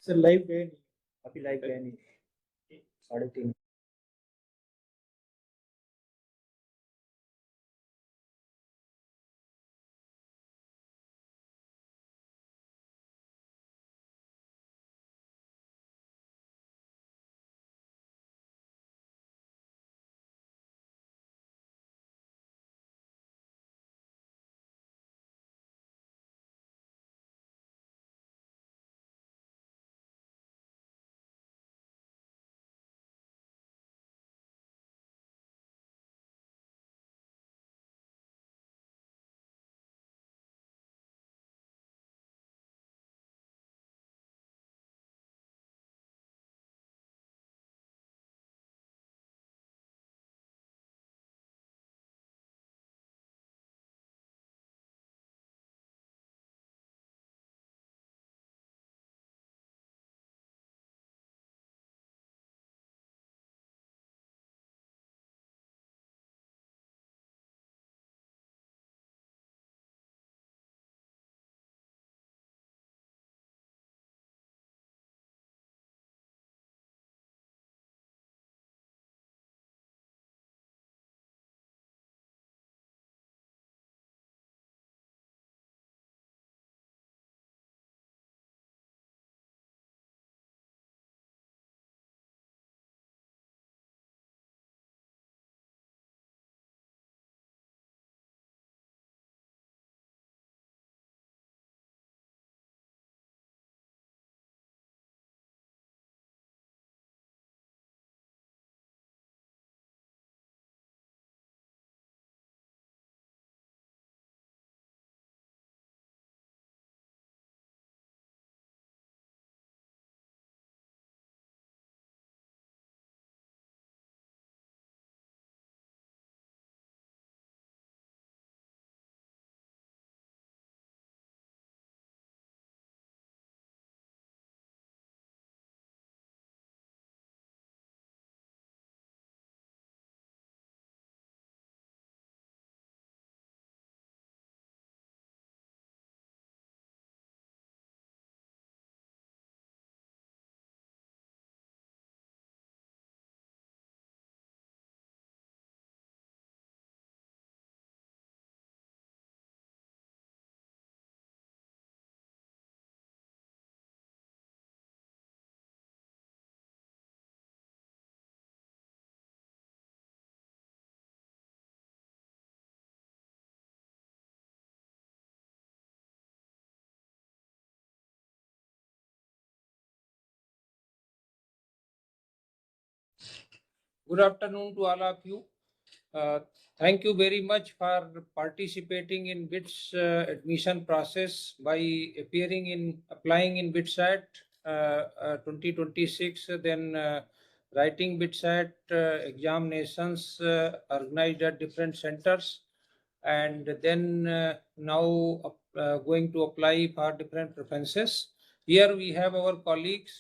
Sir live गए नहीं, अभी लाइव गए नहीं, 3:30। Good afternoon to all of you. Thank you very much for participating in BITS admission process by applying in BITSAT 2026, then writing BITSAT examinations organized at different centers, and then now going to apply for different preferences. Here we have our colleagues,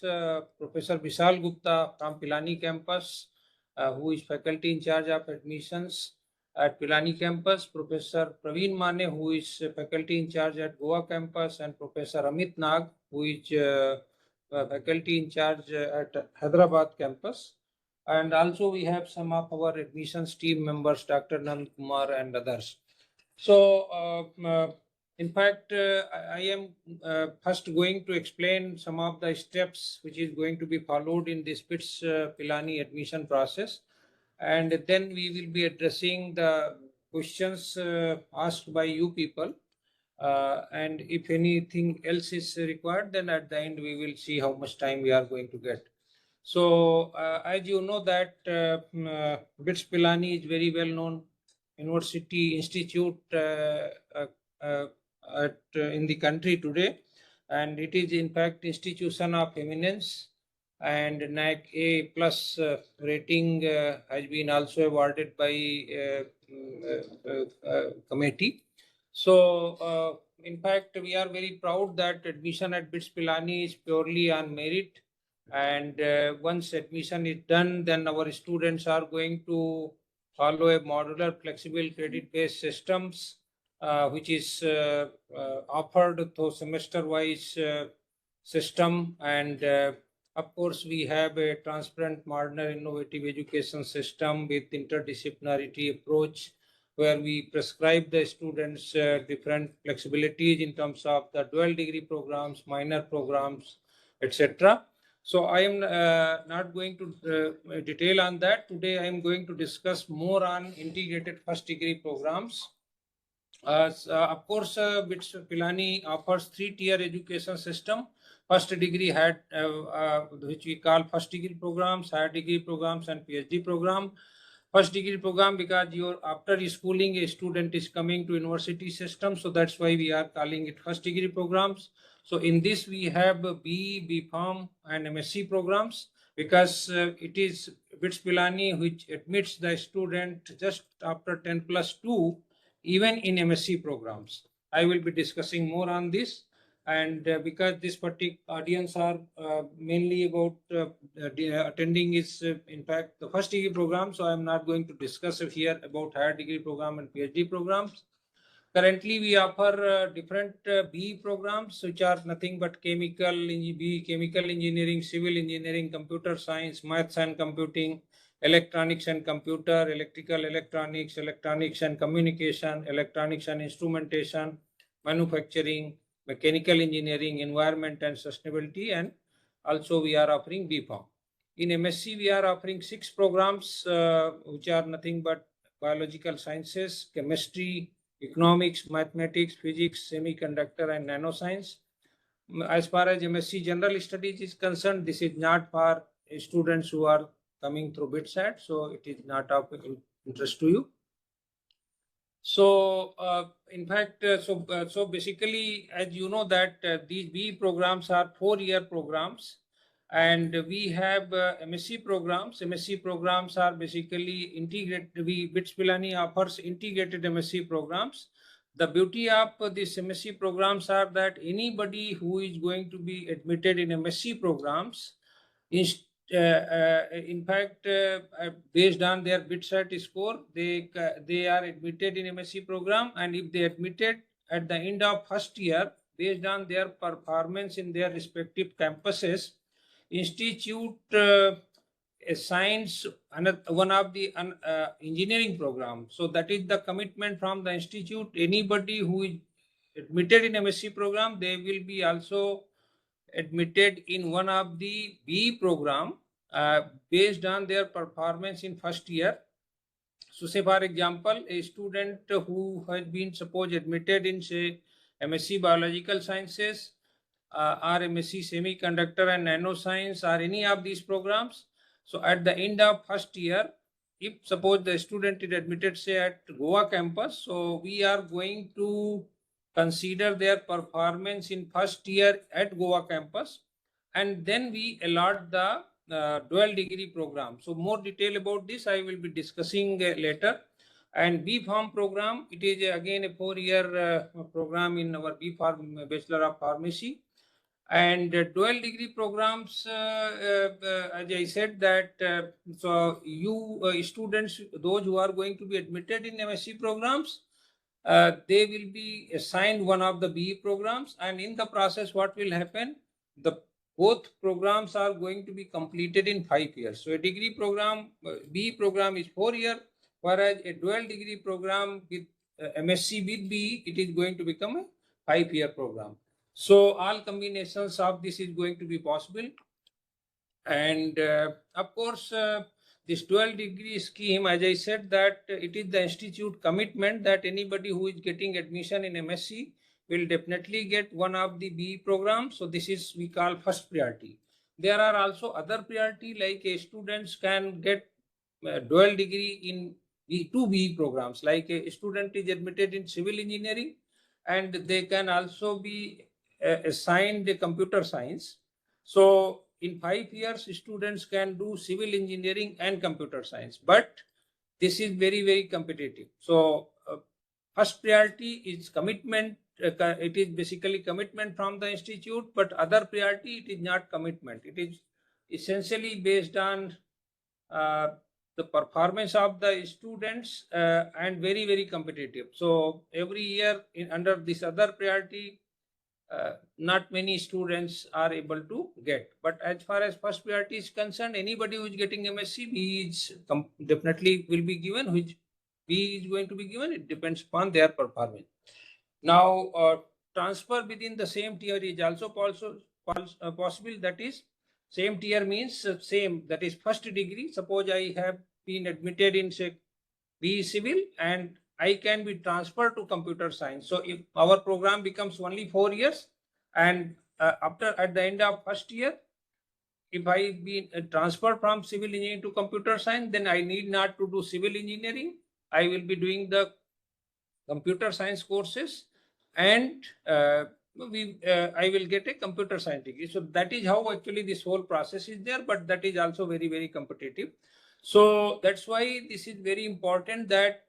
Professor Vishal Gupta from Pilani campus, who is faculty in charge of admissions at Pilani campus, Professor Praveen Mane, who is faculty in charge at Goa campus, and Professor Amit Nag, who is faculty in charge at Hyderabad campus. And also we have some of our admissions team members, Dr. Nand Kumar and others. So, in fact, I am first going to explain some of the steps which is going to be followed in this BITS Pilani admission process, and then we will be addressing the questions asked by you people. And if anything else is required, then at the end we will see how much time we are going to get. So, as you know that BITS Pilani is very well known university institute in the country today, and it is in fact institution of eminence, and NAC A plus rating has been also awarded by committee. So in fact we are very proud that admission at BITS Pilani is purely on merit, and once admission is done, then our students are going to follow a modular flexible credit based systems which is offered through semester wise system, and of course we have a transparent, modern, innovative education system with interdisciplinarity approach, where we prescribe the students different flexibilities in terms of the dual degree programs, minor programs, etc. So I am not going to detail on that. Today I am going to discuss more on integrated first degree programs. Of course, BITS Pilani offers three-tier education system. First degree had, which we call first degree programs, higher degree programs, and PhD program. First degree program, because your after schooling a student is coming to university system, so that's why we are calling it first degree programs. So in this we have B Pharm, and MSc programs, because it is BITS Pilani which admits the student just after 10+2, even in MSc programs. I will be discussing more on this, and because this particular audience are mainly about attending is in fact the first degree program, so I am not going to discuss here about higher degree program and PhD programs. Currently, we offer different BE programs, which are nothing but chemical engineering, civil engineering, computer science, maths and computing, electronics and computer, electrical electronics, electronics and communication, electronics and instrumentation, manufacturing, mechanical engineering, environment and sustainability, and also we are offering B Pharm. In MSc, we are offering 6 programs, which are nothing but biological sciences, chemistry, economics, mathematics, physics, semiconductor, and nanoscience. As far as MSc General Studies is concerned, this is not for students who are coming through BITSAT, so it is not of interest to you. So, in fact, so basically, as you know that these BE programs are 4-year programs, and we have MSc programs. MSc programs are basically integrated. BITS Pilani offers integrated MSc programs. The beauty of these MSc programs are that anybody who is going to be admitted in MSc programs, in fact, based on their BITSAT score, they are admitted in MSc program, and if they admitted at the end of first year, based on their performance in their respective campuses, institute assigns one of the engineering program. So that is the commitment from the institute. Anybody who is admitted in MSc program, they will be also admitted in one of the B program based on their performance in first year. So say for example, a student who has been suppose admitted in say MSc Biological Sciences or MSc Semiconductor and Nanoscience or any of these programs. So at the end of first year, if suppose the student is admitted say at Goa campus, so we are going to consider their performance in first year at Goa campus, and then we allot the dual degree program. So more detail about this I will be discussing later. And B Pharm program, it is again a 4-year program in our B Pharm Bachelor of Pharmacy. And dual degree programs, as I said that, so you students, those who are going to be admitted in MSc programs, they will be assigned one of the BE programs, and in the process what will happen, the both programs are going to be completed in 5 years. So a degree program, BE program is 4 years, whereas a dual degree program with MSc with BE, it is going to become a 5-year program. So all combinations of this is going to be possible. And of course, this dual degree scheme, as I said, that it is the institute commitment that anybody who is getting admission in MSc will definitely get one of the BE programs. So this is we call first priority. There are also other priority, like students can get dual degree in two BE programs, like a student is admitted in civil engineering, and they can also be assigned computer science. So in 5 years, students can do civil engineering and computer science, but this is very, very competitive. So first priority is commitment. It is basically commitment from the institute, but other priority, it is not commitment. It is essentially based on the performance of the students and very, very competitive. So every year under this other priority, not many students are able to get. But as far as first priority is concerned, anybody who is getting MSc, B is definitely will be given. Which B is going to be given, it depends upon their performance. Now, transfer within the same tier is also possible. That is, same tier means same, that is first degree. Suppose I have been admitted in say B civil and I can be transferred to computer science. So if our program becomes only 4 years, and at the end of first year, if I be transferred from civil engineering to computer science, then I need not to do civil engineering. I will be doing the computer science courses, and I will get a computer science degree. So that is how actually this whole process is there, but that is also very, very competitive. So that's why this is very important that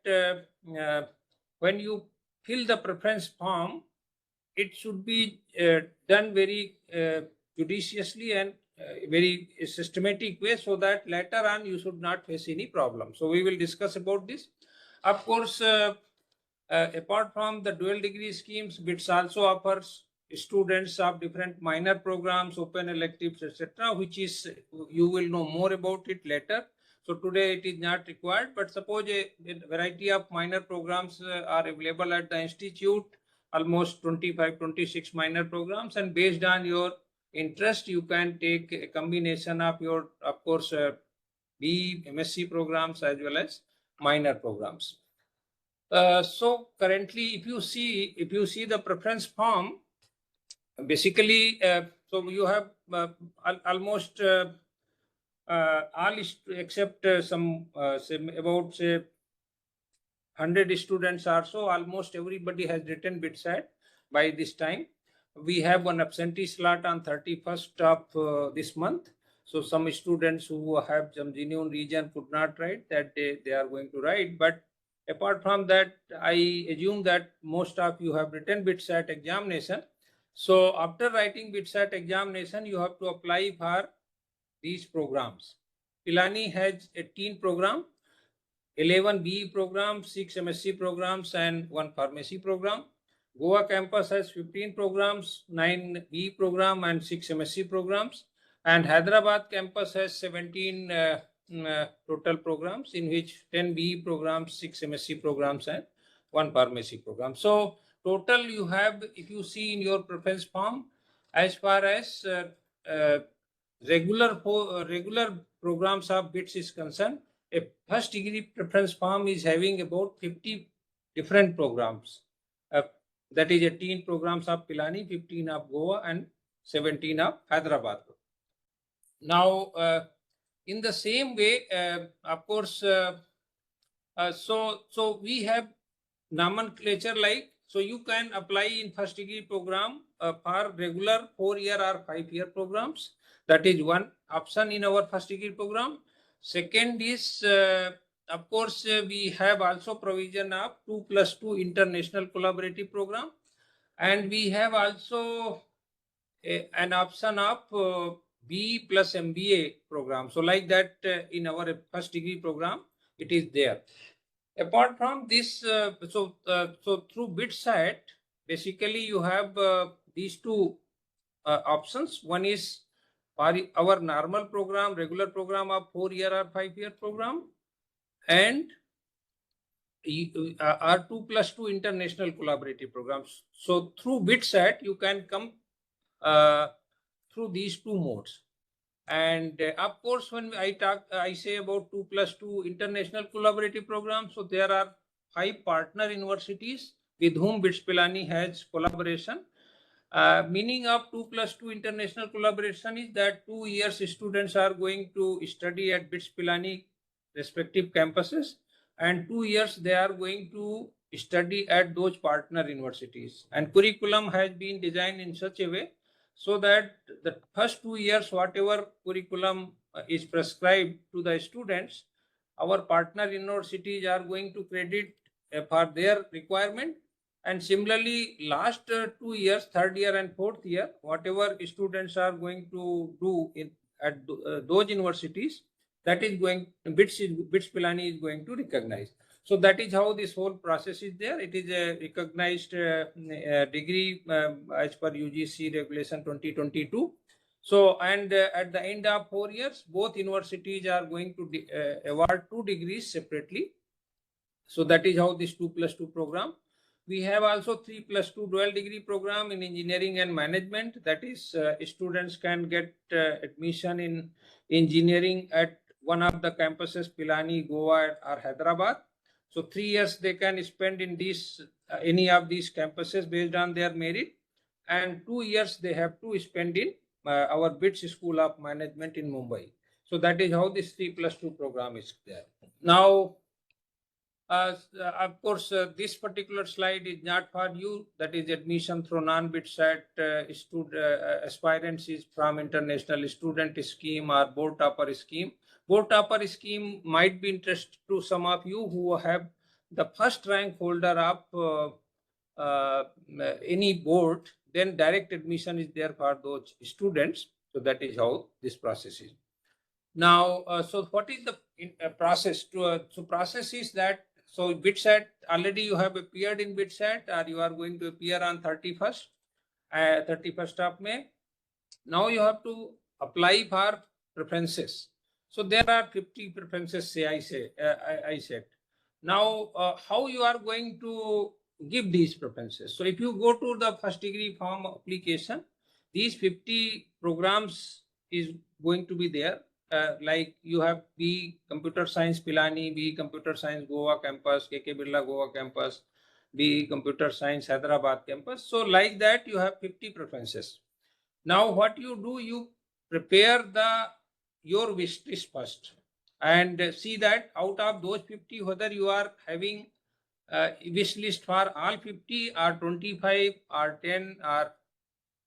when you fill the preference form, it should be done very judiciously and very systematic way, so that later on you should not face any problem. So we will discuss about this. Of course, apart from the dual degree schemes, BITS also offers students of different minor programs, open electives, etc., which is, you will know more about it later. So today it is not required, but suppose a variety of minor programs are available at the institute, almost 25, 26 minor programs, and based on your interest, you can take a combination of your, of course, B, MSc programs as well as minor programs. So currently, if you see the preference form, basically, so you have almost all except some say about say 100 students or so, almost everybody has written BITSAT by this time. We have one absentee slot on 31st of this month. So some students who have some genuine reason could not write that day, they are going to write. But apart from that, I assume that most of you have written BITSAT examination. So after writing BITSAT examination, you have to apply for these programs. Pilani has 18 programs, 11 BE programs, 6 MSc programs, and 1 pharmacy program. Goa campus has 15 programs, 9 BE program, and 6 MSc programs. And Hyderabad campus has 17 total programs, in which 10 BE programs, 6 MSc programs, and 1 pharmacy program. So total you have, if you see in your preference form, as far as regular programs of BITS is concerned, a first degree preference form is having about 50 different programs. That is 18 programs of Pilani, 15 of Goa, and 17 of Hyderabad. Now, in the same way, of course, so we have nomenclature like, so you can apply in first degree program for regular 4-year or 5-year programs. That is one option in our first degree program. Second is, of course, we have also provision of 2+2 international collaborative program, and we have also an option of B plus MBA program. So like that, in our first degree program, it is there. Apart from this, so through BITSAT, basically you have these two options. One is for our normal program, regular program of 4-year or 5-year program, and are 2+2 international collaborative programs. So through BITSAT, you can come through these two modes. And of course, when I say about 2+2 international collaborative programs, so there are 5 partner universities with whom BITS Pilani has collaboration. Meaning of 2+2 international collaboration is that 2 years students are going to study at BITS Pilani respective campuses, and 2 years they are going to study at those partner universities. And curriculum has been designed in such a way so that the first 2 years, whatever curriculum is prescribed to the students, our partner universities are going to credit for their requirement. And similarly, last 2 years, 3rd year and 4th year, whatever students are going to do at those universities, that is going, BITS Pilani is going to recognize. So that is how this whole process is there. It is a recognized degree as per UGC regulation 2022. So, and at the end of 4 years, both universities are going to award 2 degrees separately. So that is how this 2+2 program. We have also 3+2 dual degree program in engineering and management. That is, students can get admission in engineering at one of the campuses, Pilani, Goa, or Hyderabad. So 3 years they can spend in these any of these campuses based on their merit, and 2 years they have to spend in our BITS School of Management in Mumbai. So that is how this 3+2 program is there. Now, of course, this particular slide is not for you. That is admission through non-BITSAT aspirants is from international student scheme or board topper scheme. Board topper scheme might be interest to some of you who have the first rank holder of any board. Then direct admission is there for those students. So that is how this process is. Now, so what is the process? So process is that, so BITSAT, already you have appeared in BITSAT, or you are going to appear on 31st of May. Now you have to apply for preferences. So there are 50 preferences, I said. Now, how you are going to give these preferences? So if you go to the first degree form application, these 50 programs is going to be there. Like you have B Computer Science Pilani, B Computer Science Goa campus, KK Birla Goa campus, B Computer Science Hyderabad campus. So like that you have 50 preferences. Now what you do, you prepare your wish list first and see that out of those 50 whether you are having wish list for all 50 or 25 or 10 or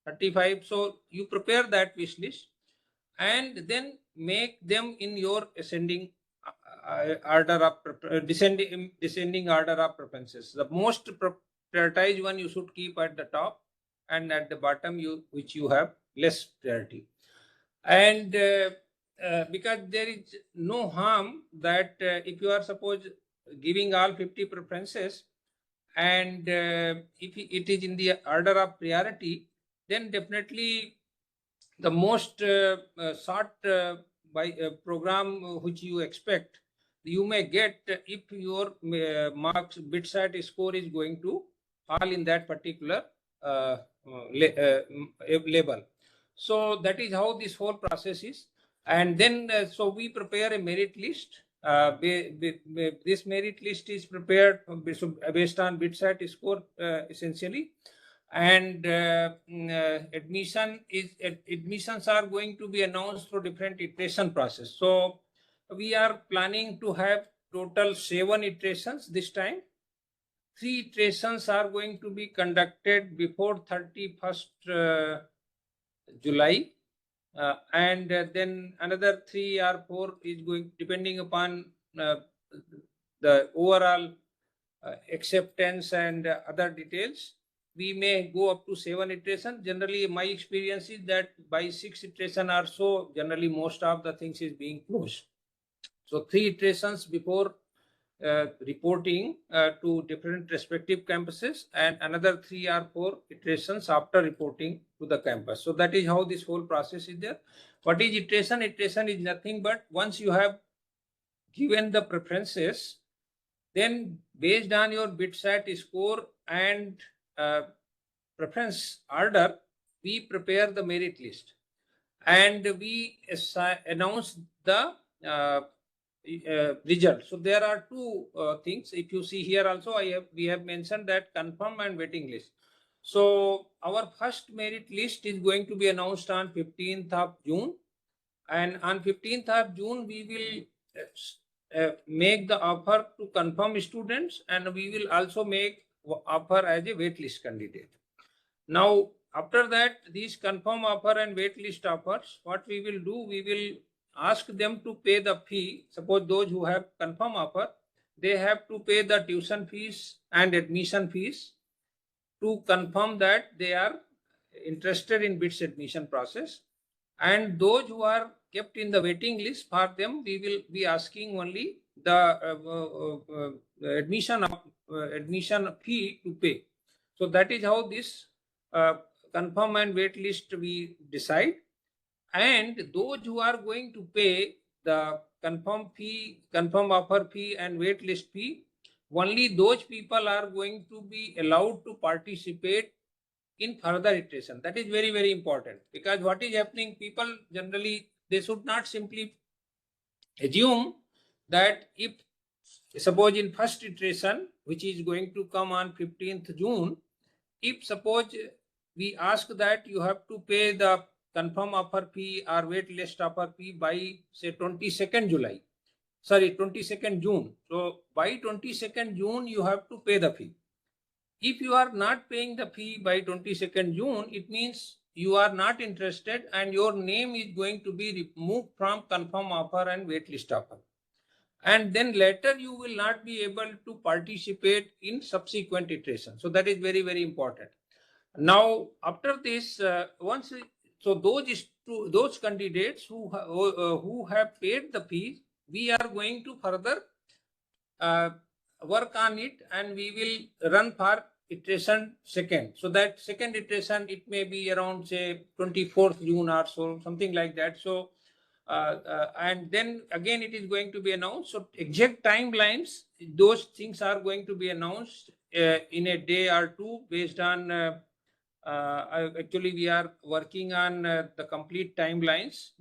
35. So you prepare that wish list and then make them in your ascending order of descending order of preferences. The most prioritized one you should keep at the top, and at the bottom which you have less priority. And because there is no harm that if you are suppose giving all 50 preferences, and if it is in the order of priority, then definitely the most sought by program which you expect, you may get if your marks BITSAT score is going to fall in that particular label. So that is how this whole process is. And then so we prepare a merit list. This merit list is prepared based on BITSAT score essentially. And admissions are going to be announced through different iteration process. So we are planning to have total 7 iterations this time. 3 iterations are going to be conducted before 31st July, and then another 3 or 4 is going, depending upon the overall acceptance and other details. We may go up to 7 iterations. Generally, my experience is that by 6 iteration or so, generally most of the things is being closed. So 3 iterations before reporting to different respective campuses, and another 3 or 4 iterations after reporting to the campus. So that is how this whole process is there. What is iteration? Iteration is nothing but once you have given the preferences, then based on your BITSAT score and preference order, we prepare the merit list and we announce the result. So there are 2 things. If you see here also, we have mentioned that confirm and waiting list. So our first merit list is going to be announced on 15th of June, and on 15th of June we will make the offer to confirm students, and we will also make offer as a waitlist candidate. Now after that, these confirm offer and waitlist offers, what we will do, we will ask them to pay the fee. Suppose those who have confirm offer, they have to pay the tuition fees and admission fees to confirm that they are interested in BITS admission process. And those who are kept in the waiting list, for them we will be asking only admission fee to pay. So that is how this confirm and wait list we decide. And those who are going to pay the confirm offer fee and wait list fee, only those people are going to be allowed to participate in further iteration. That is very, very important, because what is happening, people generally, they should not simply assume that if suppose in first iteration, which is going to come on 15th June, if suppose we ask that you have to pay the confirm offer fee or wait list offer fee by say 22nd July, sorry, 22nd June. So by 22nd June, you have to pay the fee. If you are not paying the fee by 22nd June, it means you are not interested and your name is going to be removed from confirm offer and wait list offer. And then later you will not be able to participate in subsequent iteration. So that is very, very important. Now, after this, so those candidates who have paid the fees, we are going to further work on it, and we will run for iteration second. So that second iteration, it may be around say 24th June or so, something like that. So and then again it is going to be announced. So exact timelines, those things are going to be announced in a day or two based on actually we are working on the complete timelines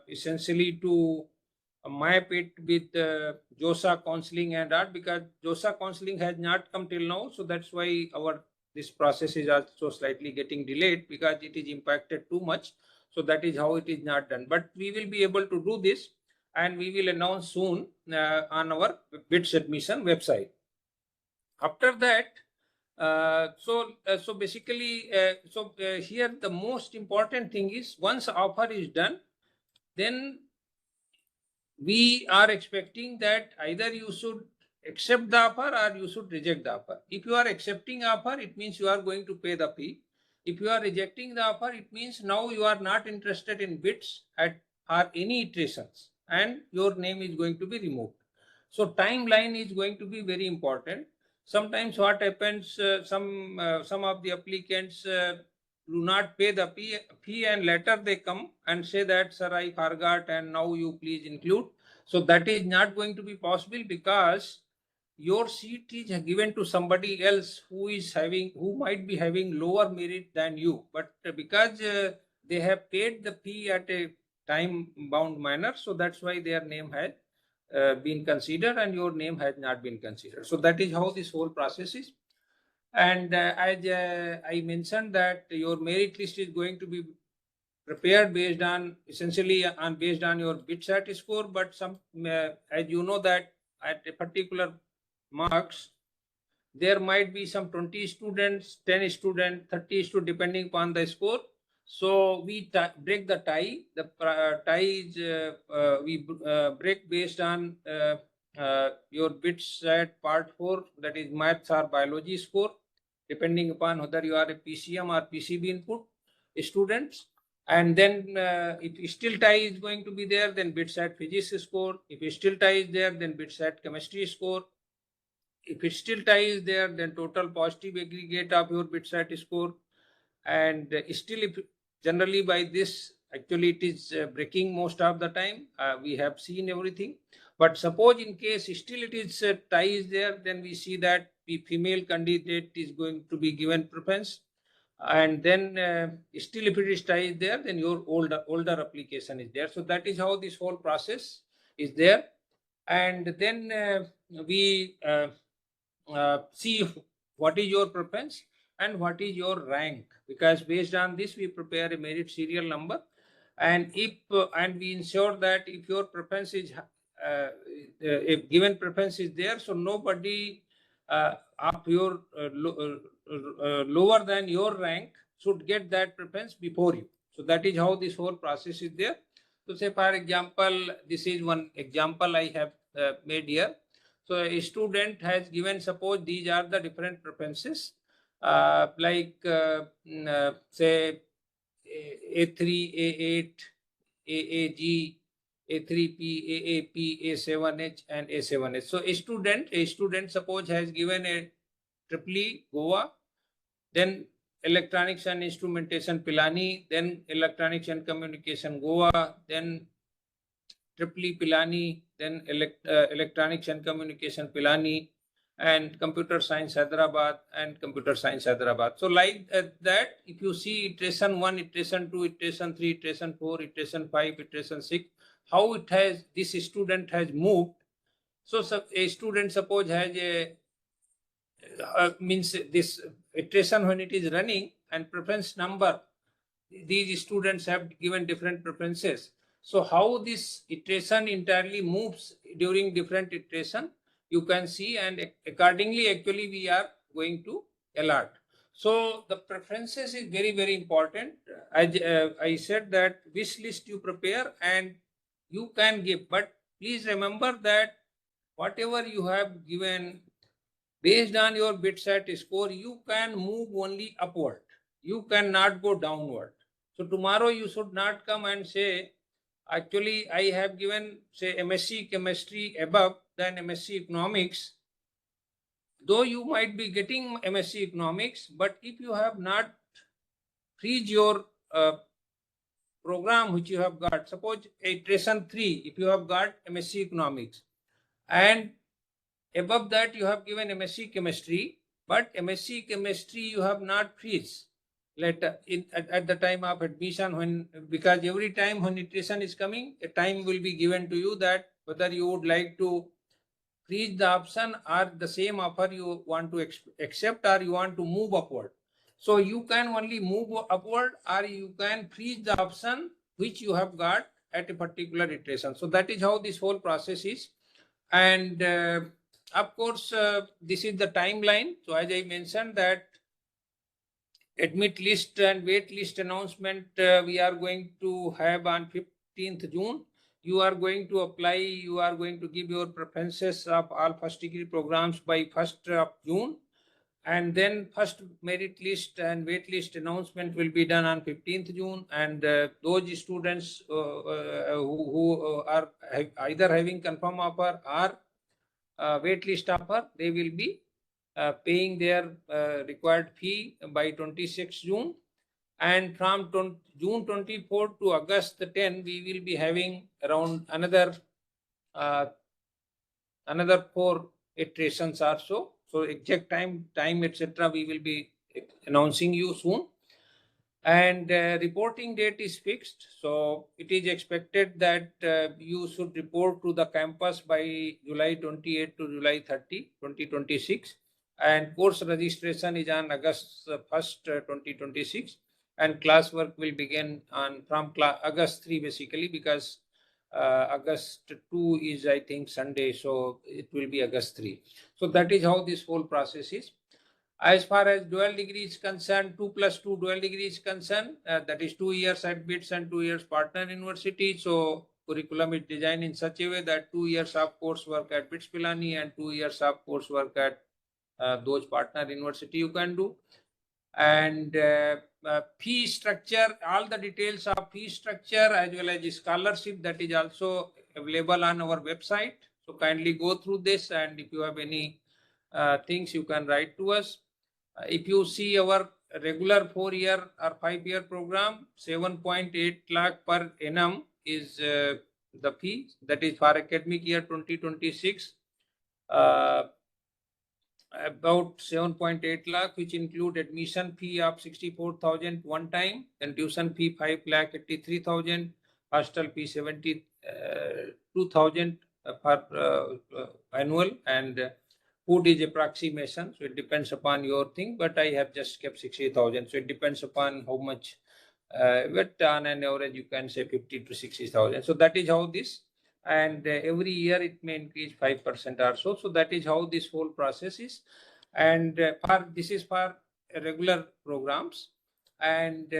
essentially to map it with JOSA counseling and that, because JOSA counseling has not come till now. So that's why our this process is also slightly getting delayed, because it is impacted too much. So that is how it is not done. But we will be able to do this, and we will announce soon on our BITS admission website. After that, so basically, here the most important thing is, once offer is done, then we are expecting that either you should accept the offer or you should reject the offer. If you are accepting offer, it means you are going to pay the fee. If you are rejecting the offer, it means now you are not interested in BITS or any iterations, and your name is going to be removed. So timeline is going to be very important. Sometimes what happens, some of the applicants do not pay the fee, and later they come and say that, sir, I forgot, and now you please include. So that is not going to be possible, because your seat is given to somebody else who might be having lower merit than you, but because they have paid the fee at a time bound manner, so that's why their name has been considered and your name has not been considered. So that is how this whole process is. And as I mentioned, that your merit list is going to be prepared based on based on your BITSAT score. But some as you know that at a particular marks, there might be some 20 students, 10 students, 30 students, depending upon the score. So we break the tie. The tie is we break based on your BITSAT part 4, that is maths or biology score, depending upon whether you are a PCM or PCB input students. And then if still tie is going to be there, then BITSAT physics score. If still tie is there, then BITSAT chemistry score. If it still tie is there, then total positive aggregate of your BITSAT score. And still, if generally by this, actually it is breaking most of the time. We have seen everything. But suppose in case still it is tie is there, then we see that the female candidate is going to be given preference. And then still if it is tie is there, then your older application is there. So that is how this whole process is there. And then we see what is your preference and what is your rank, because based on this we prepare a merit serial number. And if and we ensure that if your preference is if given preference is there, so nobody of your lower than your rank should get that preference before you. So that is how this whole process is there. So say for example, this is one example I have made here. So a student has given, suppose these are the different preferences, say A3, A8, AAG, A3P, AAP, A7H, and A7H. So a student suppose has given a triple E Goa, then electronics and instrumentation Pilani, then electronics and communication Goa, then triple E Pilani, then electronics and communication Pilani, and computer science Hyderabad and computer science Hyderabad. So like that, if you see iteration 1, iteration 2, iteration 3, iteration 4, iteration 5, iteration 6, how it has, this student has moved. So a student suppose has a means this iteration when it is running and preference number, these students have given different preferences. So how this iteration entirely moves during different iteration, you can see, and accordingly actually we are going to alert. So the preferences is very, very important. I said that wish list you prepare and you can give, but please remember that whatever you have given based on your BITSAT score, you can move only upward. You cannot go downward. So tomorrow you should not come and say, actually I have given say MSc chemistry above than MSc economics. Though you might be getting MSc economics, but if you have not freeze your program which you have got, suppose iteration 3, if you have got MSc economics and above that you have given MSc chemistry, but MSc chemistry you have not freeze later at the time of admission, when, because every time when iteration is coming, a time will be given to you that whether you would like to freeze the option or the same offer you want to accept, or you want to move upward. So you can only move upward or you can freeze the option which you have got at a particular iteration. So that is how this whole process is. And of course, this is the timeline. So as I mentioned that admit list and wait list announcement we are going to have on 15th June. You are going to apply, you are going to give your preferences of all first degree programs by 1st of June. And then first merit list and wait list announcement will be done on 15th June. And those students who are either having confirm offer or wait list offer, they will be paying their required fee by 26 June. And from June 24 to August 10, we will be having around another 4 iterations or so. So exact time etc. we will be announcing you soon. And reporting date is fixed. So it is expected that you should report to the campus by July 28 to July 30, 2026. And course registration is on August 1st, 2026. And classwork will begin from August 3 basically, because August 2 is I think Sunday, so it will be August 3. So that is how this whole process is. As far as dual degree is concerned, 2+2 dual degree is concerned, that is 2 years at BITS and 2 years partner university. So curriculum is designed in such a way that 2 years of coursework at BITS Pilani and 2 years of coursework at those partner university you can do. And fee structure, all the details of fee structure as well as scholarship, that is also available on our website. So kindly go through this, and if you have any things you can write to us. If you see our regular 4-year or 5-year program, 7.8 lakh per annum is the fee, that is for academic year 2026. About 7.8 lakh, which include admission fee of 64,000 one time, then tuition fee 5,83,000, hostel fee 72,000 per annual, and food is approximation, so it depends upon your thing, but I have just kept 60,000. So it depends upon how much, but on an average you can say 50 to 60,000. So that is how this, and every year it may increase 5% or so. So that is how this whole process is. And this is for regular programs. And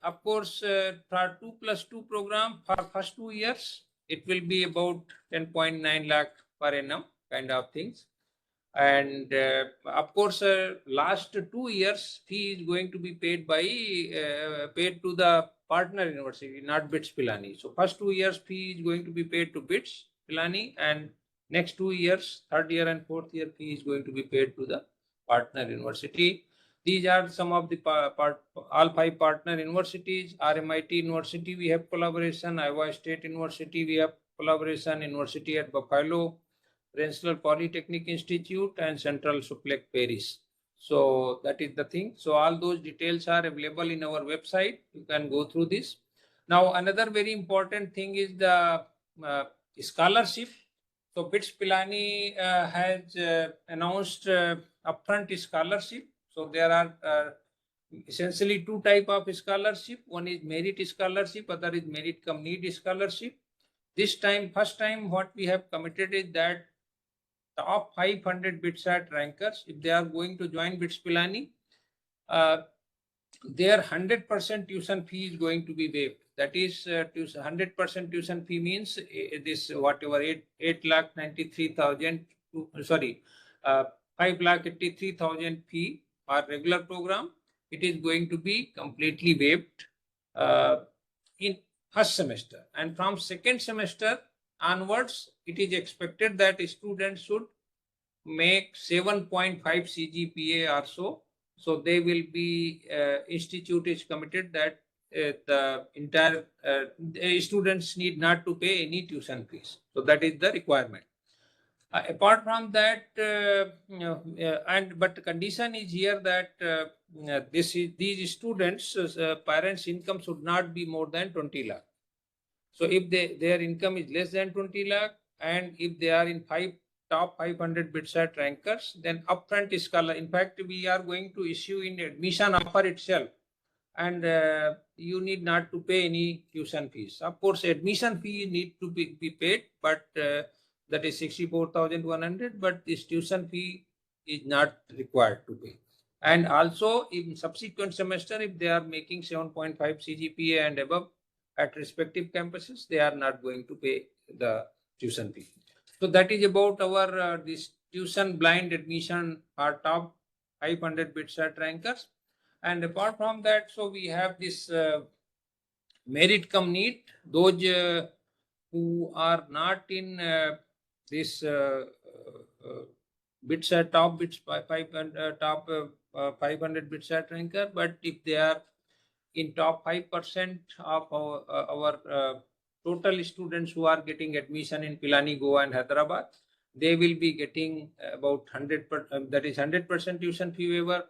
of course, for 2+2 program for first 2 years, it will be about 10.9 lakh per annum kind of things. And of course, last 2 years fee is going to be paid by paid to the partner university, not BITS Pilani. So first 2 years fee is going to be paid to BITS Pilani, and next 2 years, third year and fourth year fee is going to be paid to the partner university. These are some of the all 5 partner universities. RMIT University, we have collaboration. Iowa State University, we have collaboration. University at Buffalo, Rensselaer Polytechnic Institute, and Central Supplec Paris. So that is the thing. So all those details are available in our website. You can go through this. Now, another very important thing is the scholarship. So BITS Pilani has announced upfront scholarship. So there are essentially 2 types of scholarship. One is merit scholarship, other is merit cum need scholarship. This time, first time, what we have committed is that top 500 BITSAT rankers, if they are going to join BITS Pilani, their 100% tuition fee is going to be waived. That is, 100% tuition fee means this whatever 8,93,000, sorry, 5,83,000 fee for regular program. It is going to be completely waived in first semester, and from second semester onwards, it is expected that students should make 7.5 CGPA or so. So they will be, institute is committed that the entire students need not to pay any tuition fees. So that is the requirement. Apart from that, but the condition is here that these students' parents' income should not be more than 20 lakh. So if their income is less than 20 lakh, and if they are in top 500 BITSAT rankers, then upfront scholar. In fact, we are going to issue in admission offer itself, and you need not to pay any tuition fees. Of course, admission fee need to be paid, but that is 64,100. But this tuition fee is not required to pay. And also in subsequent semester, if they are making 7.5 CGPA and above at respective campuses, they are not going to pay the tuition fee. So that is about our this tuition blind admission for top 500 BITSAT rankers. And apart from that, so we have this merit cum need. Those who are not in this BITSAT top 500 BITSAT ranker, but if they are in top 5% of our total students who are getting admission in Pilani, Goa and Hyderabad, they will be getting about 100%, that is 100% tuition fee waiver.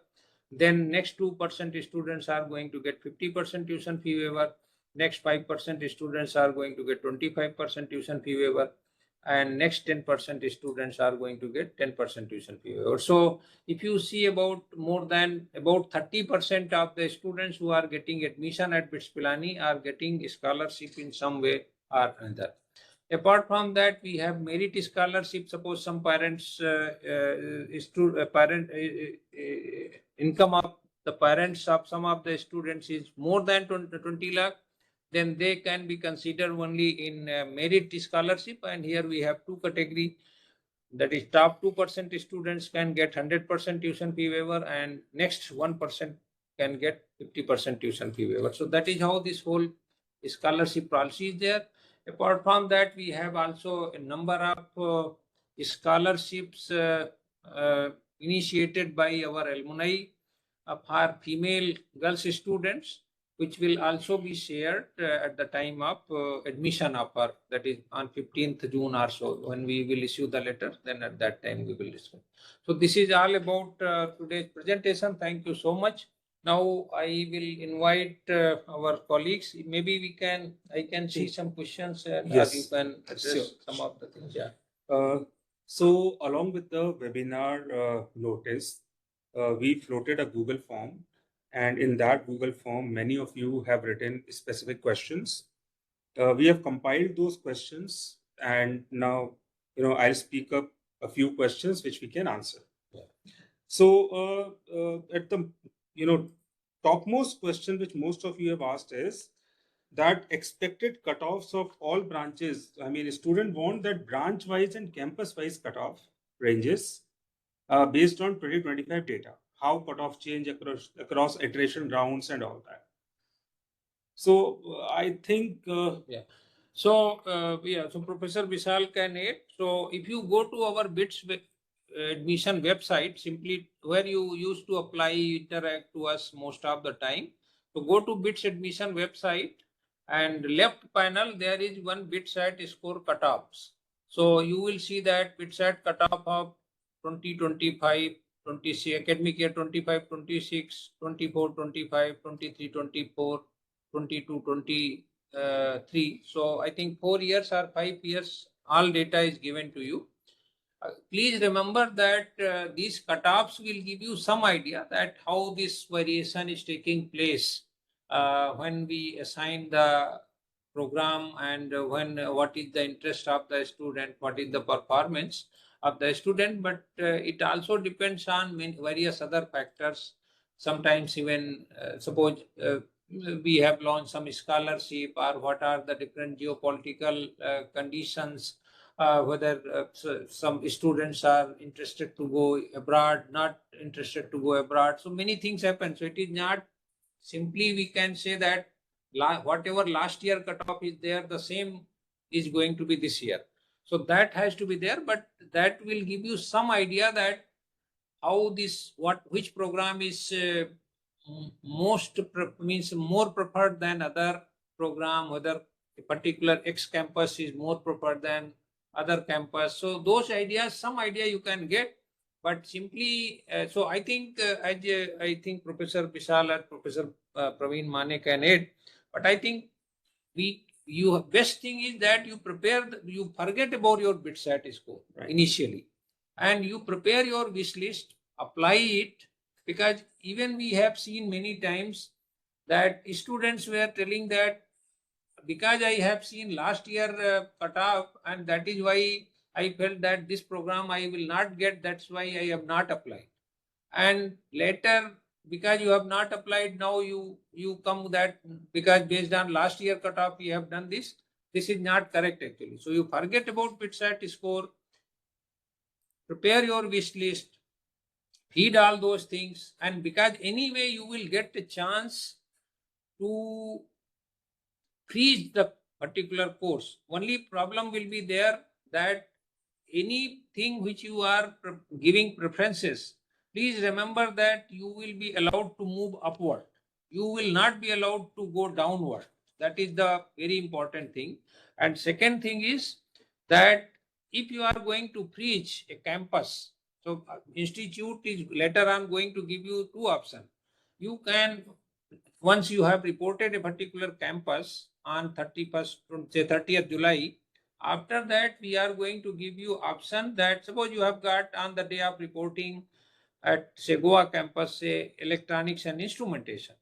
Then next 2% students are going to get 50% tuition fee waiver. Next 5% students are going to get 25% tuition fee waiver. And next 10% students are going to get 10% tuition fee waiver. So if you see about 30% of the students who are getting admission at BITS Pilani are getting scholarship in some way or another. Apart from that, we have merit scholarship. Suppose some parents, income of the parents of some of the students is more than 20 lakh, then they can be considered only in merit scholarship. And here we have 2 categories. That is, top 2% students can get 100% tuition fee waiver, and next 1% can get 50% tuition fee waiver. So that is how this whole scholarship policy is there. Apart from that, we have also a number of scholarships initiated by our alumni for female girls students, which will also be shared at the time of admission offer, that is on 15th June or so, when we will issue the letter. Then at that time we will discuss. So this is all about today's presentation. Thank you so much. Now I will invite our colleagues. Maybe I can see some questions, and Yes, you can address sure. some of the things. Yeah. So along with the webinar notice, we floated a Google form, and in that Google form, many of you have written specific questions. We have compiled those questions, and now I'll speak up a few questions which we can answer. Yeah. So at the topmost question which most of you have asked is that expected cutoffs of all branches. I mean, student want that branch-wise and campus-wise cutoff ranges based on 2025 data. How cutoff change across iteration rounds and all that. So I think So so Professor Vishal can add. So if you go to our admission website, simply where you used to apply, interact to us most of the time. So go to BITS admission website, and left panel there is one BITSAT score cutoffs. So you will see that BITSAT cutoff of 2025, 26 academic year 25, 26, 24, 25, 23, 24, 22, 23. So I think 4 years or 5 years, all data is given to you. Please remember that these cutoffs will give you some idea that how this variation is taking place when we assign the program, and when what is the interest of the student, what is the performance of the student. But it also depends on various other factors. Sometimes even suppose we have launched some scholarship, or what are the different geopolitical conditions, whether some students are interested to go abroad, not interested to go abroad. So many things happen. So it is not simply we can say that whatever last year cutoff is there, the same is going to be this year. So that has to be there, but that will give you some idea that how this, which program is means more preferred than other program, whether a particular X campus is more preferred than other campus. So those ideas, some idea you can get, but simply so I think I think Professor Vishal and Professor Praveen Mane can add, but I think you best thing is that you you forget about your BITSAT score initially, and you prepare your wish list, apply it, because even we have seen many times that students were telling that because I have seen last year cutoff, and that is why I felt that this program I will not get, that's why I have not applied. And later, because you have not applied, now you come that because based on last year cutoff you have done this. This is not correct actually. So you forget about BITSAT score, prepare your wish list, feed all those things, and because anyway you will get a chance to freeze the particular course. Only problem will be there that anything which you are giving preferences, please remember that you will be allowed to move upward. You will not be allowed to go downward. That is the very important thing. And second thing is that if you are going to preach a campus, so institute is later on going to give you two options. You can, once you have reported a particular campus on 31st, say 30th July, after that we are going to give you option that suppose you have got on the day of reporting at say Goa campus, say electronics and instrumentation,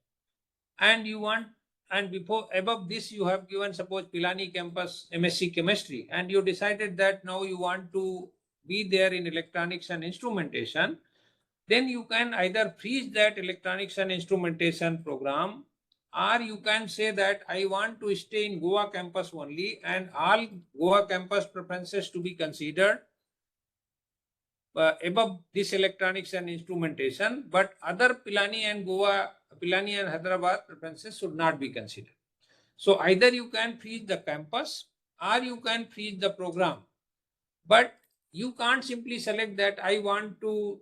and you want, and before above this you have given suppose Pilani campus MSc chemistry, and you decided that now you want to be there in electronics and instrumentation, then you can either freeze that electronics and instrumentation program, or you can say that I want to stay in Goa campus only and all Goa campus preferences to be considered above this electronics and instrumentation, but other Pilani and Hyderabad preferences should not be considered. So either you can freeze the campus or you can freeze the program, but you can't simply select that I want to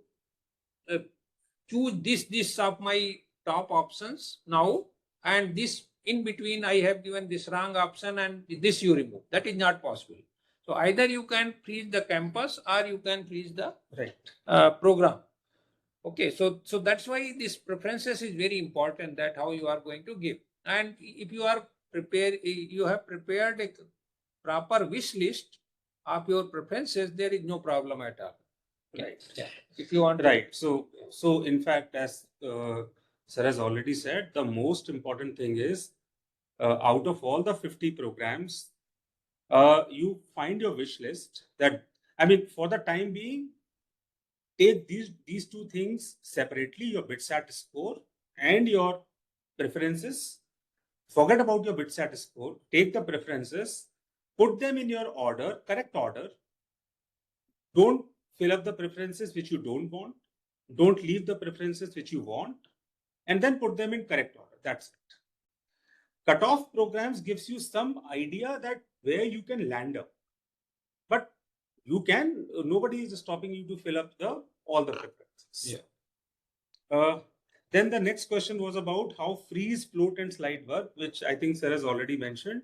choose this of my top options now, and this in between I have given this wrong option and this you remove. That is not possible. So either you can freeze the campus or you can freeze the program. Okay, so that's why this preferences is very important, that how you are going to give. And if you are prepared, you have prepared a proper wish list of your preferences, there is no problem at all. Right. Yeah. If you want. Right. So in fact, as sir has already said, the most important thing is out of all the 50 programs, you find your wish list. That, I mean, for the time being, take these two things separately: your BITSAT score and your preferences. Forget about your BITSAT score. Take the preferences, put them in your order, correct order. Don't fill up the preferences which you don't want. Don't leave the preferences which you want, and then put them in correct order. That's it. Cutoff programs gives you some idea that where you can land up, but you can, nobody is stopping you to fill up all the preferences. Then the next question was about how freeze, float, and slide work, which I think Sir has already mentioned,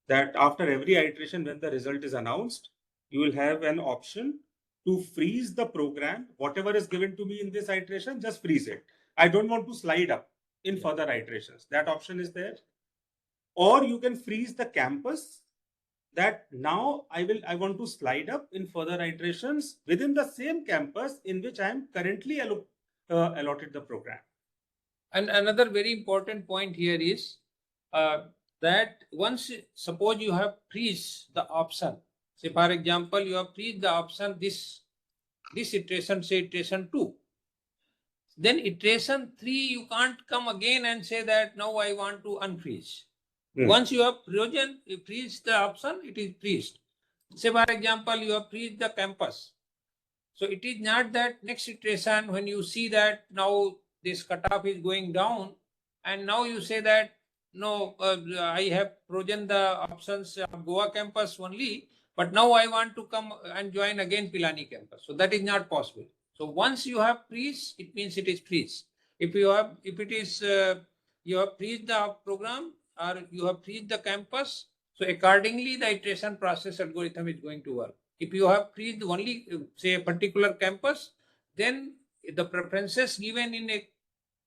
that after every iteration, when the result is announced, you will have an option to freeze the program. Whatever is given to me in this iteration, just freeze it. I don't want to slide up in further iterations. That option is there. Or you can freeze the campus, that now I want to slide up in further iterations within the same campus in which I am currently allotted the program. And another very important point here is that once, suppose you have freeze the option, say for example, you have freeze the option this iteration, say iteration 2. Then iteration 3, you can't come again and say that now I want to unfreeze. Once you have freeze the option, it is freezed. Say for example, you have freeze the campus. So it is not that next iteration, when you see that now this cutoff is going down, and now you say that no, I have frozen the options of Goa campus only, but now I want to come and join again Pilani campus. So that is not possible. So once you have freeze, it means it is freeze. If you have freeze the program, or you have freeze the campus, so accordingly the iteration process algorithm is going to work. If you have freeze only, say, a particular campus, then the preferences given in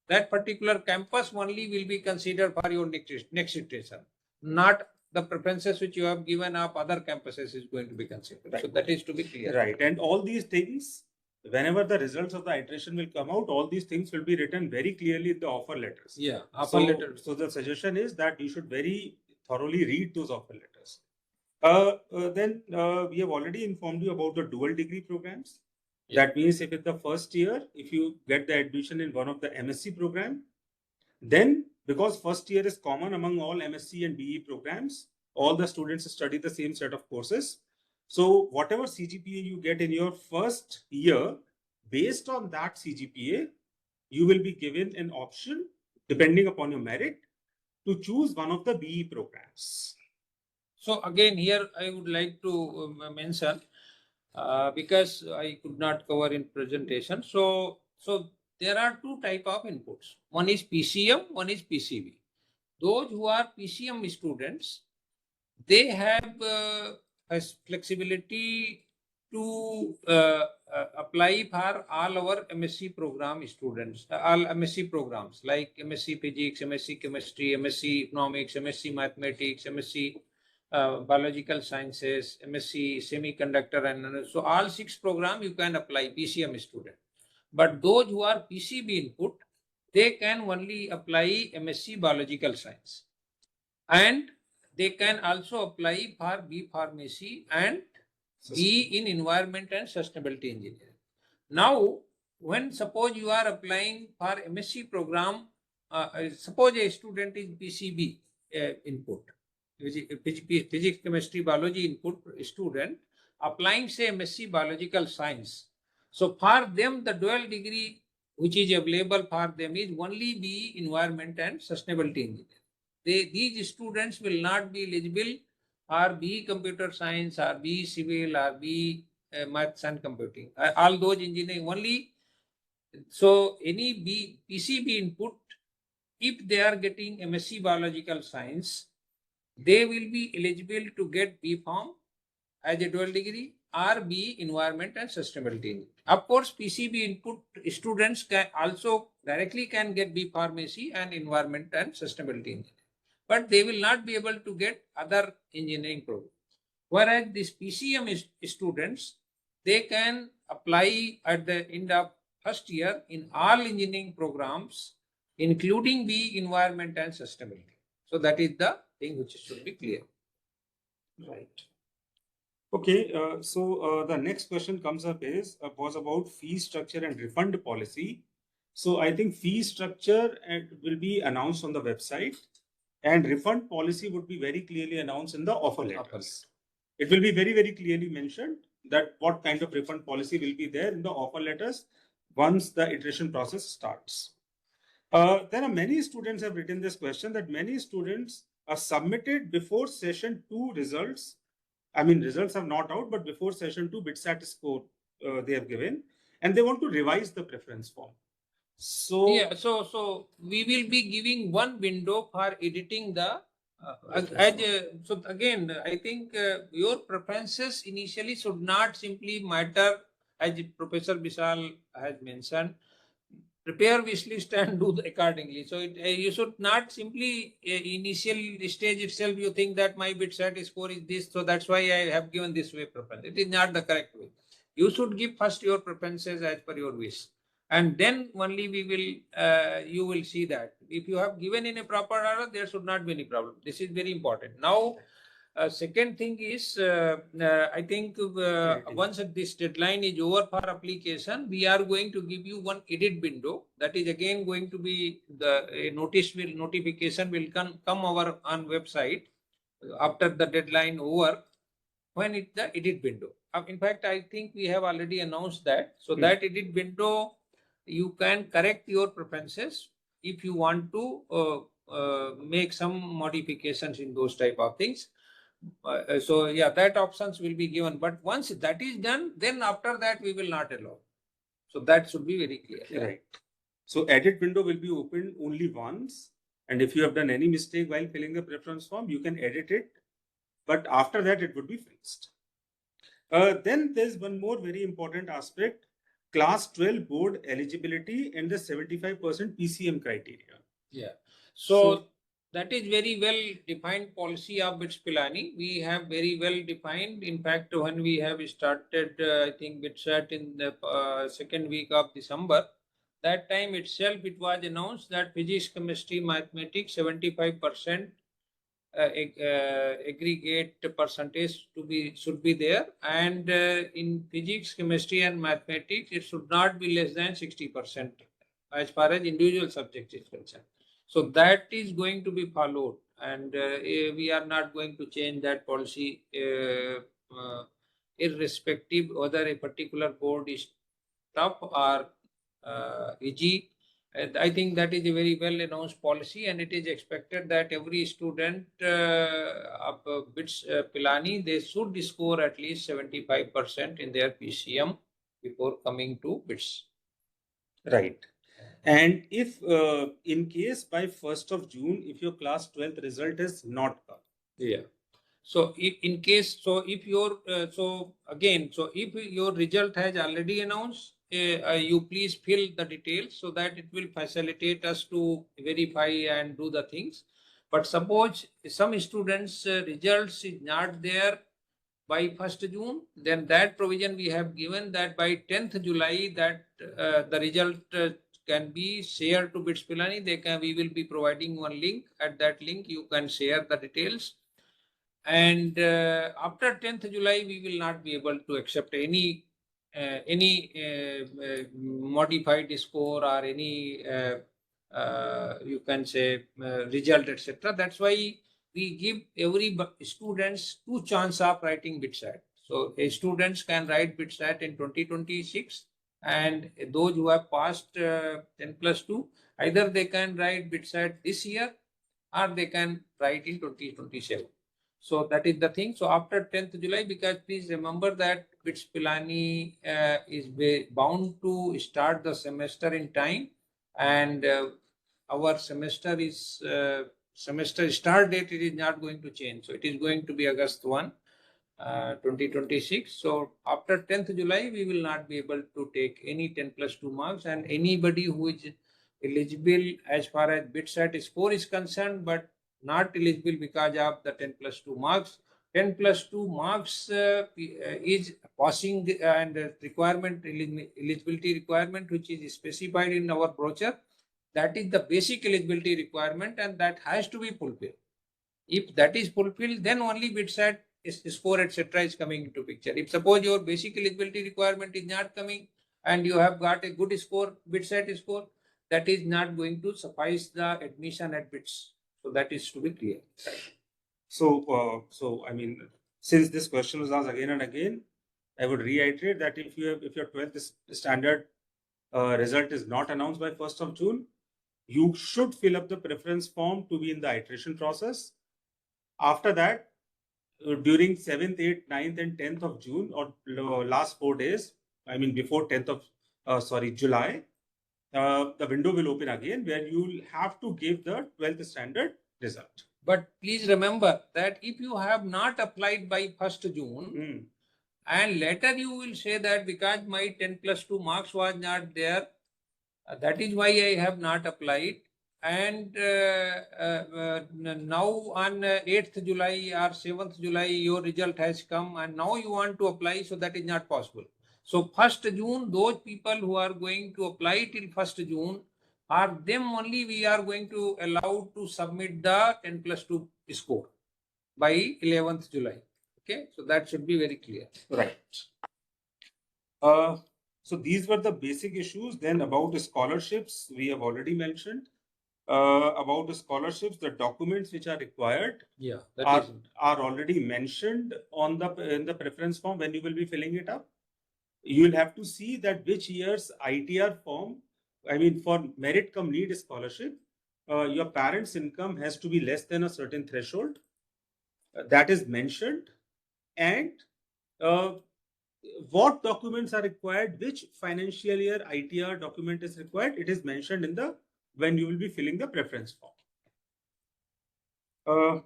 that particular campus only will be considered for your next iteration, not the preferences which you have given of other campuses is going to be considered. Right. So that is to be clear. Right. And all these things, whenever the results of the iteration will come out, all these things will be written very clearly in the offer letters. Yeah, offer letter. So the suggestion is that you should very thoroughly read those offer letters. Then we have already informed you about the dual degree programs. Yeah. That means if in the first year, if you get the admission in one of the MSc program, then because first year is common among all MSc and BE programs, all the students study the same set of courses. So whatever CGPA you get in your first year, based on that CGPA, you will be given an option, depending upon your merit, to choose one of the BE programs. So again, here I would like to mention, because I could not cover in presentation. So there are two type of inputs. One is PCM, one is PCB. Those who are PCM students, they have flexibility to apply for all our MSc program students, all MSc programs like MSc Physics, MSc Chemistry, MSc Economics, MSc Mathematics, MSc Biological Sciences, MSc Semiconductor, and so all 6 programs you can apply PCM student. But those who are PCB input, they can only apply MSc Biological Science, and they can also apply for B Pharmacy and B in Environment and Sustainability Engineering. Now, when suppose you are applying for MSc program, suppose a student is PCB input, Physics, Chemistry, Biology input student applying, say, MSc Biological Science. So for them, the dual degree which is available for them is only B Environment and Sustainability Engineering. These students will not be eligible or B Computer Science or B Civil or B Maths and Computing. All those engineering only. So any PCB input, if they are getting MSc Biological Science, they will be eligible to get B Pharm as a dual degree or B Environment and Sustainability Engineering. Of course, PCB input students can also directly can get B Pharmacy and Environment and Sustainability Engineering, but they will not be able to get other engineering programs. Whereas these PCM students, they can apply at the end of first year in all engineering programs, including B Environment and Sustainability. So that is the thing which should be clear. Right. Okay, so the next question comes up was about fee structure and refund policy. So I think fee structure will be announced on the website, and refund policy would be very clearly announced in the offer letters. It will be very, very clearly mentioned that what kind of refund policy will be there in the offer letters once the iteration process starts. There are many students have written this question that many students are submitted before session 2 results. I mean, results are not out, but before session 2 BITSAT score they have given, and they want to revise the preference form. So Yeah, so we will be giving one window for editing the so again, I think your preferences initially should not simply matter, as Professor Vishal has mentioned. Prepare wish list and do accordingly. So you should not simply initial stage itself you think that my BITSAT score is this, so that's why I have given this way preference. It is not the correct way. You should give first your preferences as per your wish, and then only we will you will see that if you have given in a proper order, there should not be any problem. This is very important. Now second thing is, I think once this deadline is over for application, we are going to give you one edit window. That is again going to be the notification will come over on website after the deadline over when it's the edit window. In fact, I think we have already announced that. So that edit window, you can correct your preferences if you want to make some modifications in those type of things. So yeah, that options will be given. But once that is done, then after that we will not allow. So that should be very clear. Yeah. right. So edit window will be opened only once, and if you have done any mistake while filling the preference form, you can edit it, but after that it would be fixed. Then there's one more very important aspect: class 12 board eligibility and the 75% PCM criteria. Yeah. So that is very well defined policy of BITS Pilani. We have very well defined. In fact, when we have started, I think BITSAT in the second week of December, that time itself it was announced that physics, chemistry, mathematics 75% aggregate percentage should be there, and in physics, chemistry, and mathematics it should not be less than 60% as far as individual subjects is concerned. So that is going to be followed, and we are not going to change that policy irrespective whether a particular board is tough or easy. I think that is a very well announced policy, and it is expected that every student of BITS Pilani, they should score at least 75% in their PCM before coming to BITS. Right. And if in case by 1st of June, if your class 12th result is not come. Yeah. So if in case, so if your, so if your result has already announced, you please fill the details so that it will facilitate us to verify and do the things. But suppose some students results is not there by 1st June, then that provision we have given that by 10th July that the result can be shared to BITS Pilani. We will be providing one link. At that link you can share the details. And after 10th July, we will not be able to accept any modified score or any you can say result, etc. That's why we give every students 2 chance of writing BITSAT. So students can write BITSAT in 2026, and those who have passed 10+2, either they can write BITSAT this year or they can write in 2027. So that is the thing. So after 10th July, because please remember that BITS Pilani is bound to start the semester in time, and our semester start date it is not going to change. So it is going to be August 1, 2026. So after 10th July, we will not be able to take any 10+2 marks, and anybody who is eligible as far as BITSAT score is concerned, but not eligible because of the 10+2 marks. 10+2 marks is passing and requirement, eligibility requirement, which is specified in our brochure. That is the basic eligibility requirement, and that has to be fulfilled. If that is fulfilled, then only BITSAT score, etc. is coming into picture. If suppose your basic eligibility requirement is not coming and you have got a good score, BITSAT score, that is not going to suffice the admission at BITS. So that is to be clear. So, I mean, since this question was asked again and again, I would reiterate that if your 12th standard result is not announced by 1st of June, you should fill up the preference form to be in the iteration process. After that, during 7th, 8th, 9th, and 10th of June, or last 4 days, I mean before 10th of July, the window will open again where you'll have to give the 12th standard result. But please remember that if you have not applied by 1st June, and later you will say that because my 10+2 marks was not there, that is why I have not applied. And now on 8th July or 7th July, your result has come and now you want to apply, so that is not possible. So 1st June, those people who are going to apply till 1st June, are them only we are going to allow to submit the 10+2 score by 11th July. Okay, so that should be very clear. Right. So these were the basic issues. Then about the scholarships, we have already mentioned. About the scholarships, the documents which are required are already mentioned on in the preference form when you will be filling it up. You will have to see that which year's ITR form, I mean for merit cum need scholarship, your parents' income has to be less than a certain threshold. That is mentioned. And what documents are required, which financial year ITR document is required, it is mentioned in the when you will be filling the preference form.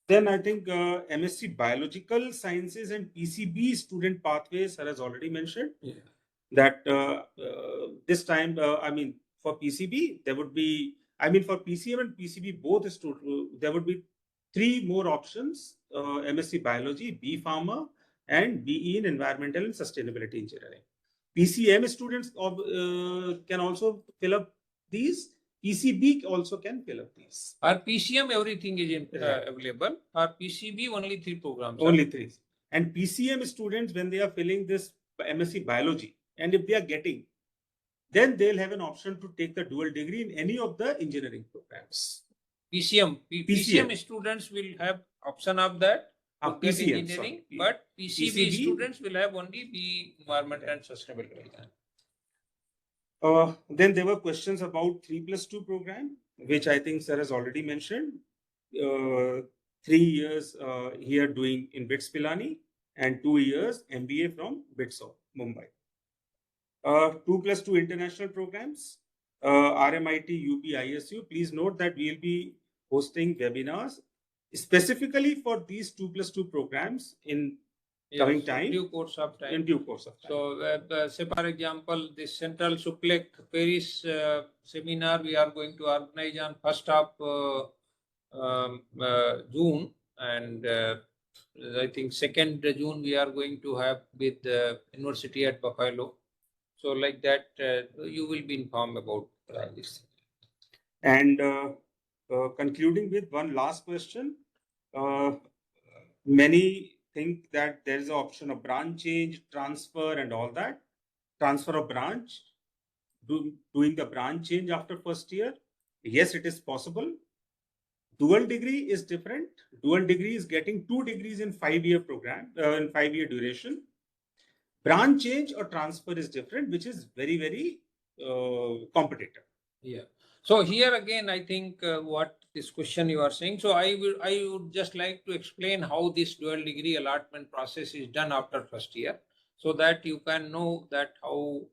Then I think MSc Biological Sciences and PCB student pathways, sir has already mentioned that this time, I mean for PCB, there would be, I mean for PCM and PCB both, there would be 3 more options, MSc Biology, B Pharma, and BE in Environmental and Sustainability Engineering. PCM students can also fill up these. PCB also can fill up these. Our PCM, everything is available. Our PCB, only 3 programs. Only 3. And PCM students, when they are filling this MSc Biology, and if they are getting, then they'll have an option to take the dual degree in any of the engineering programs. PCM students will have option of that. PCM, engineering, but PCB students will have only the environment and sustainability. Then there were questions about 3+2 program, which I think sir has already mentioned. 3 years here doing in BITS Pilani and 2 years MBA from BITSAT, Mumbai. 2+2 international programs, RMIT, UP, ISU. Please note that we will be hosting webinars specifically for these 2+2 programs in coming time. In due course of time. In due course of time. So, say for example, this Central Suplec Paris seminar we are going to organize on 1st of June, and I think 2nd June we are going to have with the university at Buffalo. So like that, you will be informed about this. And concluding with one last question, many think that there is an option of branch change, transfer, and all that. Transfer of branch, doing the branch change after 1st year. Yes, it is possible. Dual degree is different. Dual degree is getting 2 degrees in 5-year program, in 5-year duration. Branch change or transfer is different, which is very, very competitive. Yeah. So here again, I think what this question you are saying. So I would just like to explain how this dual degree allotment process is done after 1st year, so that you can know that how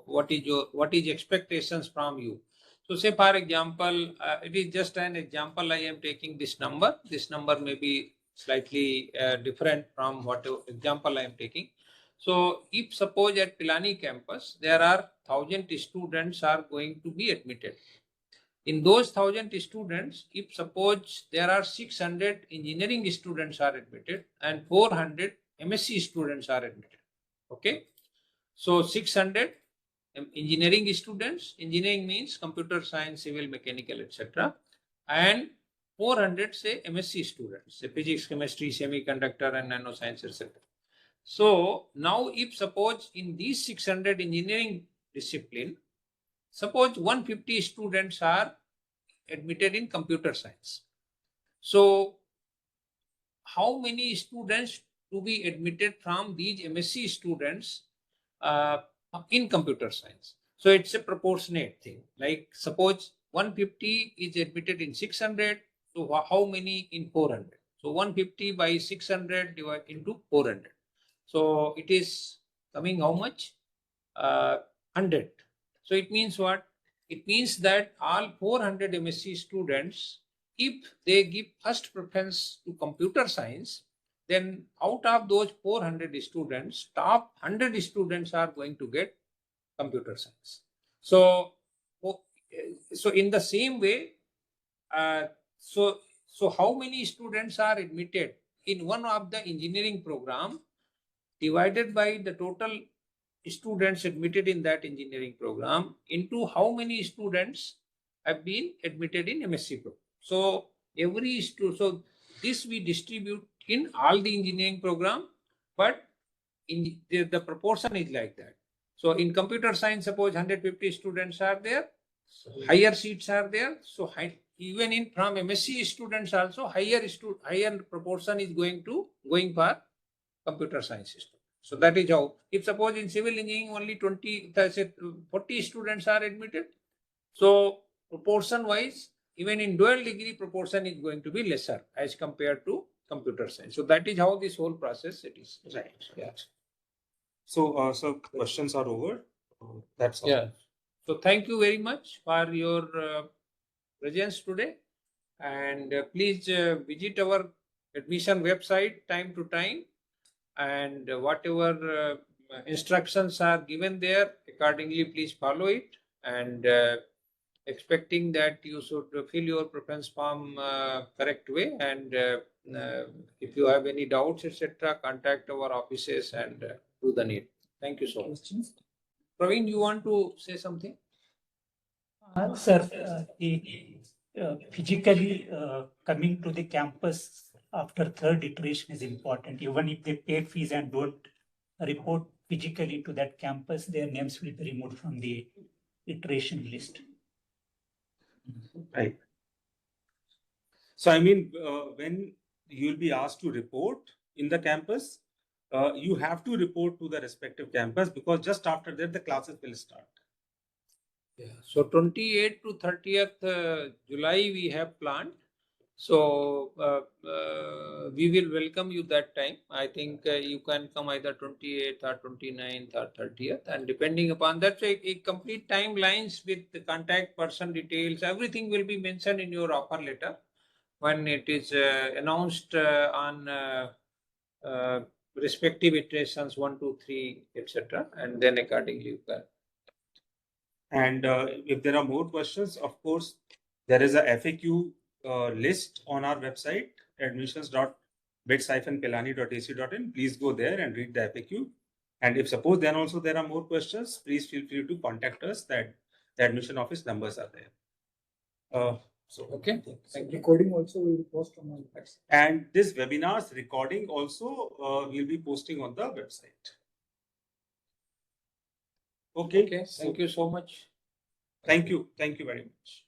what is expectations from you. So say for example, it is just an example. I am taking this number. This number may be slightly different from what example I am taking. So if suppose at Pilani campus, there are 1,000 students are going to be admitted. In those 1,000 students, if suppose there are 600 engineering students are admitted and 400 MSc students are admitted. Okay. So 600 engineering students, engineering means computer science, civil, mechanical, etc. And 400 say MSc students, say physics, chemistry, semiconductor and nanoscience, etc. So now if suppose in these 600 engineering discipline, suppose 150 students are admitted in computer science. So how many students to be admitted from these MSc students in computer science? So it's a proportionate thing. Like suppose 150 is admitted in 600. So how many in 400? So 150 by 600 divided into 400. So it is coming how much? 100. So it means what? It means that all 400 MSc students, if they give first preference to computer science, then out of those 400 students, top 100 students are going to get computer science. So, so in the same way, so how many students are admitted in one of the engineering program divided by the total students admitted in that engineering program into how many students have been admitted in MSc program. So every student, so this we distribute in all the engineering program, but in the proportion is like that. So in computer science, suppose 150 students are there, higher seats are there. So even in from MSc students also higher proportion is going for computer science students. So that is how. If suppose in civil engineering only 40 students are admitted, so proportion wise, even in dual degree proportion is going to be lesser as compared to computer science. So that is how this whole process it is. Right. Yeah. So questions are over. That's all. Yeah. So thank you very much for your presence today, and please visit our admission website time to time, and whatever instructions are given there, accordingly please follow it, and expecting that you should fill your preference form correct way, and if you have any doubts etc., contact our offices and do the need. Thank you so much. Praveen, you want to say something? Sir, physically coming to the campus after third iteration is important. Even if they pay fees and don't report physically to that campus, their names will be removed from the iteration list. Right. So I mean, when you'll be asked to report in the campus, you have to report to the respective campus, because just after that the classes will start. Yeah. So 28th to 30th July we have planned. So we will welcome you that time. I think you can come either 28th or 29th or 30th, and depending upon that, so a complete timelines with the contact person details, everything will be mentioned in your offer letter when it is announced on respective iterations 1, 2, 3, etc., and then accordingly you can. And if there are more questions, of course, there is a FAQ list on our website, admissions.bits-pilani.ac.in. Please go there and read the FAQ. And if suppose then also there are more questions, please feel free to contact us. That the admission office numbers are there. So Okay. Thank you. Recording also will be posted on our website. And this webinar's recording also we'll be posting on the website. Okay. Okay. Thank you so much. Thank you. Thank you very much.